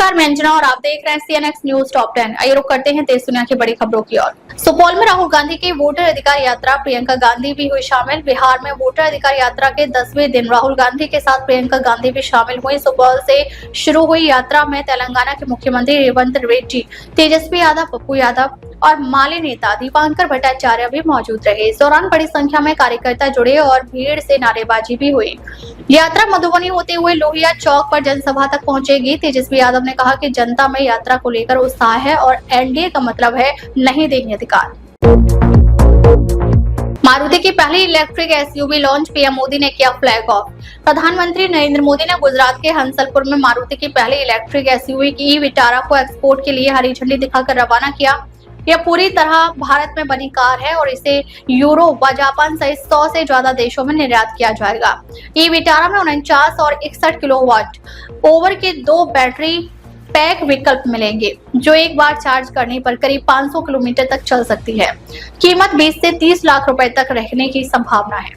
नमस्कार, मैं अंजना और आप देख रहे हैं CNX न्यूज टॉप 10। आइए रुक करते हैं देश दुनिया की बड़ी खबरों की ओर। सुपौल में राहुल गांधी की वोटर अधिकार यात्रा, प्रियंका गांधी भी हुई शामिल। बिहार में वोटर अधिकार यात्रा के 10वें दिन राहुल गांधी के साथ प्रियंका गांधी भी शामिल हुई। सुपौल से शुरू हुई यात्रा में तेलंगाना के मुख्यमंत्री रेवंत रेड्डी, तेजस्वी यादव, पप्पू यादव और माले नेता दीपांकर भट्टाचार्य भी मौजूद रहे। इस दौरान बड़ी संख्या में कार्यकर्ता जुड़े और भीड़ से नारेबाजी भी हुई। यात्रा मधुबनी होते हुए लोहिया चौक पर जनसभा तक पहुंचेगी। तेजस्वी यादव ने कहा कि जनता में यात्रा को लेकर उत्साह है और एनडीए का मतलब है नहीं देंगे अधिकार। मारुति की पहली electric SUV launch, PM Modi ने किया फ्लैग ऑफ। प्रधानमंत्री नरेंद्र मोदी ने गुजरात के हंसलपुर में मारुति की पहली इलेक्ट्रिक एसयूवी की ई-विटारा को एक्सपोर्ट के लिए हरी झंडी दिखाकर रवाना किया। यह पूरी तरह भारत में बनी कार है और इसे यूरोप व जापान सहित 100 से ज्यादा देशों में निर्यात किया जाएगा। ई-विटारा में 49 और 61 किलोवाट ओवर के 2 बैटरी पैक विकल्प मिलेंगे, जो एक बार चार्ज करने पर करीब 500 किलोमीटर तक चल सकती है। कीमत 20 से 30 लाख रुपए तक रहने की संभावना है।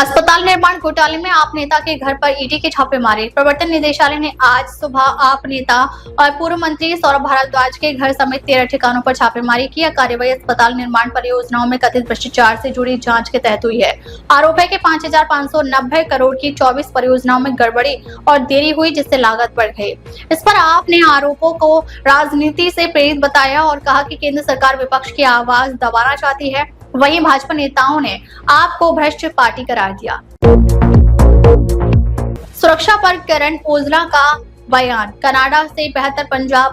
अस्पताल निर्माण घोटाले में आप नेता के घर पर ईडी के छापे मारे। प्रवर्तन निदेशालय ने आज सुबह आप नेता और पूर्व मंत्री सौरभ भारद्वाज के घर समेत 13 ठिकानों पर छापेमारी की। यह कार्रवाई अस्पताल निर्माण परियोजनाओं में कथित भ्रष्टाचार से जुड़ी जांच के तहत हुई है। आरोप है कि 5,590 करोड़ की 24 परियोजनाओं में गड़बड़ी और देरी हुई, जिससे लागत बढ़ गई। इस पर आपने आरोपों को राजनीति से प्रेरित बताया और कहा कि केंद्र सरकार विपक्ष की आवाज दबाना चाहती है। वहीं भाजपा नेताओं ने आपको भ्रष्ट पार्टी करार दिया। सुरक्षा पर करण ओजला का बयान। कनाडा से बेहतर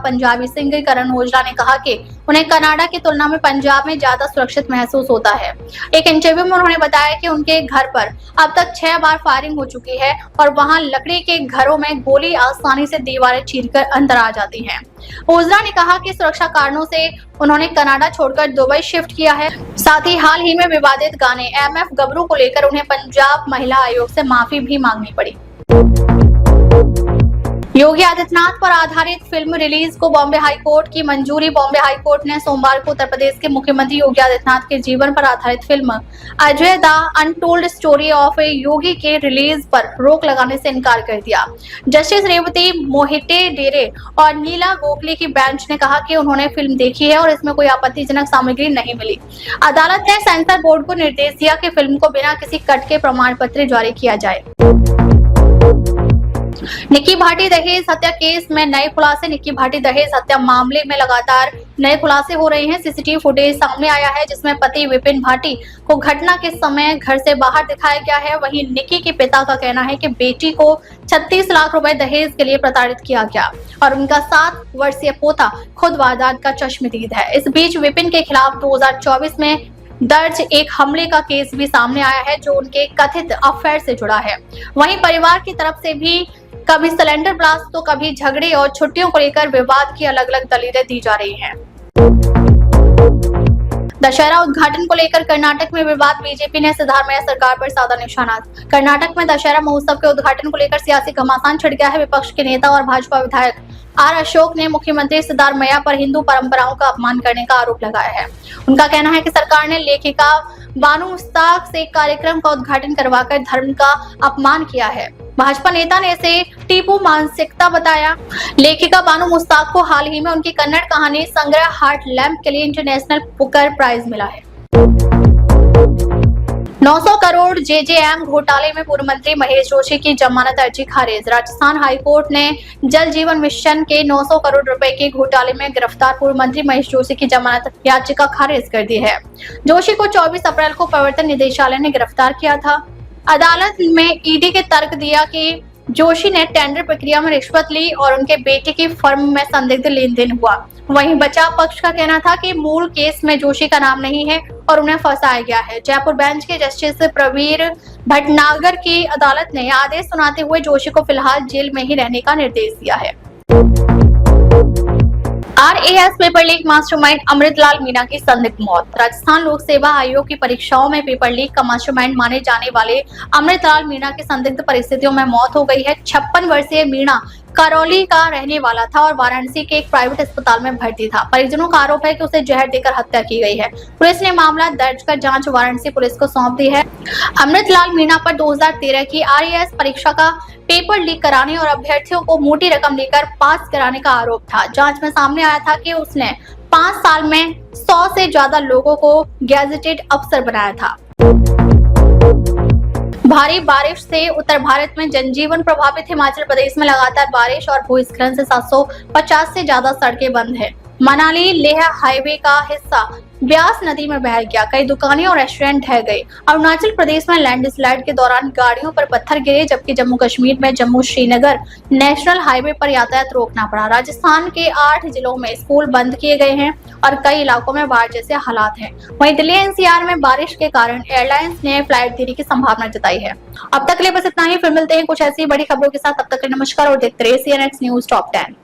पंजाबी सिंह करण ओजला ने कहा कि उन्हें कनाडा की तुलना में पंजाब में ज्यादा सुरक्षित महसूस होता है। एक इंटरव्यू में उन्होंने बताया कि उनके घर पर अब तक 6 बार फायरिंग हो चुकी है और वहां लकड़ी के घरों में गोली आसानी से दीवारें चीरकर अंदर आ जाती हैं। ओजला ने कहा कि सुरक्षा कारणों से उन्होंने कनाडा छोड़कर दुबई शिफ्ट किया है। साथ ही हाल ही में विवादित गाने MF गबरू को लेकर उन्हें पंजाब महिला आयोग से माफी भी मांगनी पड़ी। योगी आदित्यनाथ पर आधारित फिल्म रिलीज को बॉम्बे हाई कोर्ट की मंजूरी। बॉम्बे हाई कोर्ट ने सोमवार को उत्तर प्रदेश के मुख्यमंत्री योगी आदित्यनाथ के जीवन पर आधारित film Ajay the untold story of a Yogi के रिलीज पर रोक लगाने से इनकार कर दिया। जस्टिस रेवती मोहिते डेरे और नीला गोखले की बेंच ने कहा कि उन्होंने फिल्म देखी है और इसमें कोई आपत्तिजनक सामग्री नहीं मिली। अदालत ने सेंसर बोर्ड को निर्देश दिया कि फिल्म को बिना किसी कट के प्रमाण पत्र जारी किया जाए। निक्की भाटी दहेज हत्या केस में नए खुलासे। निक्की भाटी दहेज हत्या मामले में लगातार नए खुलासे हो रहे हैं। सीसीटीवी फुटेज सामने आया है जिसमें पति विपिन भाटी को घटना के समय घर से बाहर दिखाया गया है। वहीं निक्की के पिता का कहना है कि बेटी को 36 लाख रुपए दहेज के लिए प्रताड़ित किया गया और उनका 7 वर्षीय पोता खुद वारदात का चश्मदीद है। इस बीच विपिन के खिलाफ 2024 में दर्ज एक हमले का केस भी सामने आया है जो उनके कथित अफेयर से जुड़ा है। वहीं परिवार की तरफ से भी कभी सिलेंडर ब्लास्ट तो कभी झगड़े और छुट्टियों को लेकर विवाद की अलग अलग दलीलें दी जा रही हैं। दशहरा उद्घाटन को लेकर कर्नाटक में विवाद। बीजेपी ने सिद्धारमैया सरकार पर साधा निशाना। कर्नाटक में दशहरा महोत्सव के उद्घाटन को लेकर सियासी घमासान छिड़ गया है। विपक्ष के नेता और भाजपा विधायक आर अशोक ने मुख्यमंत्री सिद्धारमैया पर हिंदू परंपराओं का अपमान करने का आरोप लगाया है। उनका कहना है कि सरकार ने लेखिका बानू मुश्ताक से कार्यक्रम का उद्घाटन करवाकर धर्म का अपमान किया है। भाजपा नेता ने इसे टीपू मानसिकता बताया। लेखिका बानू मुश्ताक को हाल ही में उनकी कन्नड़ कहानी संग्रह हार्ट लैम्प के लिए इंटरनेशनल बुकर प्राइज मिला है। 900 करोड़ JJM घोटाले में पूर्व मंत्री महेश जोशी की जमानत अर्जी खारिज। राजस्थान हाईकोर्ट ने जल जीवन मिशन के 900 करोड़ रुपए के घोटाले में गिरफ्तार पूर्व मंत्री महेश जोशी की जमानत याचिका खारिज कर दी है। जोशी को 24 अप्रैल को प्रवर्तन निदेशालय ने गिरफ्तार किया था। अदालत में ईडी के तर्क दिया कि जोशी ने टेंडर प्रक्रिया में रिश्वत ली और उनके बेटे की फर्म में संदिग्ध लेन देन हुआ। वहीं बचाव पक्ष का कहना था कि मूल केस में जोशी का नाम नहीं है और उन्हें फंसाया गया है। जयपुर बेंच के जस्टिस प्रवीर भटनागर की अदालत ने आदेश सुनाते हुए जोशी को फिलहाल जेल में ही रहने का निर्देश दिया है। RAS paper leak mastermind Amritlal Meena की संदिग्ध मौत। राजस्थान लोक सेवा आयोग की परीक्षाओं में पेपर लीक का मास्टरमाइंड माने जाने वाले अमृतलाल मीणा की संदिग्ध परिस्थितियों में मौत हो गई है। 56 वर्षीय मीणा करौली का रहने वाला था और वाराणसी के एक प्राइवेट अस्पताल में भर्ती था। परिजनों का आरोप है कि उसे जहर देकर हत्या की गई है। पुलिस ने मामला दर्ज कर जांच वाराणसी पुलिस को सौंप दी है। अमृतलाल मीणा पर 2013 की RAS परीक्षा का पेपर लीक कराने और अभ्यर्थियों को मोटी रकम लेकर पास कराने का आरोप था। जांच में सामने आया था कि उसने 5 साल में 100 से ज्यादा लोगों को गैजेटेड अफसर बनाया था। भारी बारिश से उत्तर भारत में जनजीवन प्रभावित। हिमाचल प्रदेश में लगातार बारिश और भूस्खलन से 750 से ज्यादा सड़कें बंद है। मनाली लेह हाईवे का हिस्सा ब्यास नदी में बह गया। कई दुकानें और रेस्टोरेंट ढह गए। अरुणाचल प्रदेश में लैंडस्लाइड के दौरान गाड़ियों पर पत्थर गिरे, जबकि जम्मू कश्मीर में जम्मू श्रीनगर नेशनल हाईवे पर यातायात रोकना पड़ा। राजस्थान के 8 जिलों में स्कूल बंद किए गए हैं और कई इलाकों में बाढ़ जैसे हालात हैं। वहीं दिल्ली NCR में बारिश के कारण एयरलाइंस ने फ्लाइट देरी की संभावना जताई है। अब तक के लिए बस इतना ही। फिर मिलते हैं कुछ ऐसी बड़ी खबरों के साथ। तब तक के लिए नमस्कार और देखते रहिए CNX न्यूज टॉप 10।